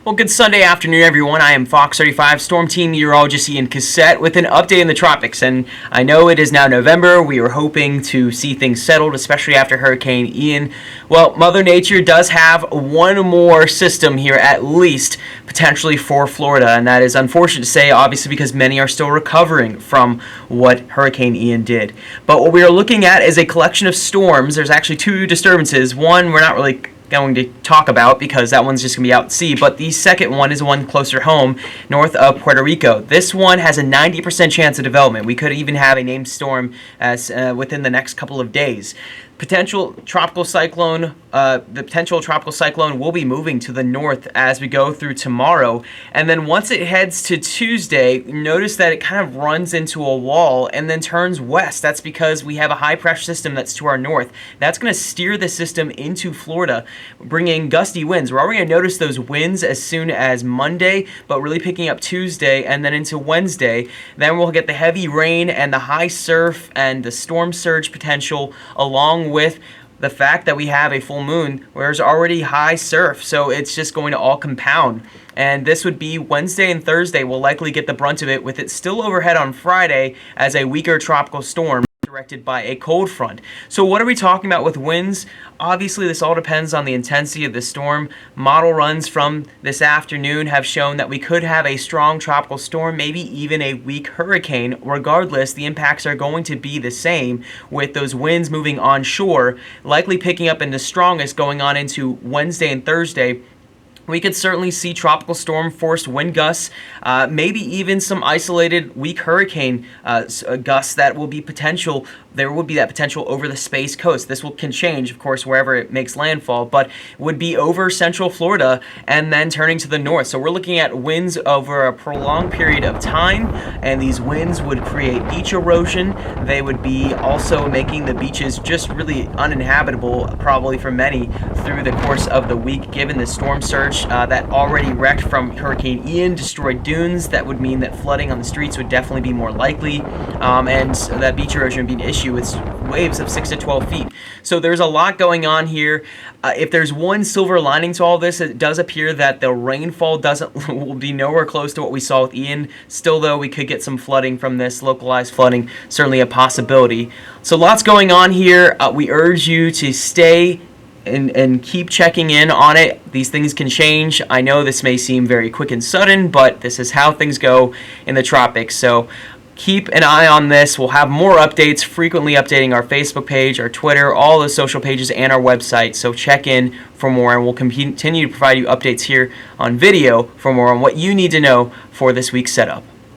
Well, good Sunday afternoon, everyone. I am Fox 35 Storm Team Meteorologist Ian Cassette with an update in the tropics. And I know it is now November. We were hoping to see things settled, especially after Hurricane Ian. Well, Mother Nature does have one more system here, at least, potentially for Florida. And that is unfortunate to say, obviously, because many are still recovering from what Hurricane Ian did. But what we are looking at is a collection of storms. There's actually two disturbances. One, we're not really going to talk about because that one's just going to be out at sea, but the second one is one closer home, north of Puerto Rico. This one has a 90% chance of development. We could even have a named storm as within the next couple of days. The potential tropical cyclone will be moving to the north as we go through tomorrow, and then once it heads to Tuesday, notice that it kind of runs into a wall and then turns west. That's because we have a high pressure system that's to our north. That's going to steer the system into Florida, bringing gusty winds. We're already going to notice those winds as soon as Monday, but really picking up Tuesday and then into Wednesday. Then we'll get the heavy rain and the high surf and the storm surge potential, along with the fact that we have a full moon where there's already high surf, so it's just going to all compound. And this would be Wednesday and Thursday will likely get the brunt of it, with it still overhead on Friday as a weaker tropical storm directed by a cold front. So what are we talking about with winds? Obviously, this all depends on the intensity of the storm. Model runs from this afternoon have shown that we could have a strong tropical storm, maybe even a weak hurricane. Regardless, the impacts are going to be the same, with those winds moving onshore, likely picking up in the strongest going on into Wednesday and Thursday. We could certainly see tropical storm force wind gusts, maybe even some isolated weak hurricane gusts that will be potential. There would be that potential over the Space Coast. This can change, of course, wherever it makes landfall, but would be over central Florida and then turning to the north. So we're looking at winds over a prolonged period of time, and these winds would create beach erosion. They would be also making the beaches just really uninhabitable, probably for many, through the course of the week, given the storm surge that already wrecked from Hurricane Ian, destroyed dunes. That would mean that flooding on the streets would definitely be more likely, and that beach erosion would be an issue with waves of 6 to 12 feet. So there's a lot going on here. If there's one silver lining to all this, it does appear that the rainfall will be nowhere close to what we saw with Ian. Still, though, we could get some flooding from this, localized flooding, certainly a possibility. So lots going on here. We urge you to stay and keep checking in on it. These things can change. I know this may seem very quick and sudden, but this is how things go in the tropics. So keep an eye on this. We'll have more updates, frequently updating our Facebook page, our Twitter, all the social pages, and our website. So check in for more, and we'll continue to provide you updates here on video for more on what you need to know for this week's setup.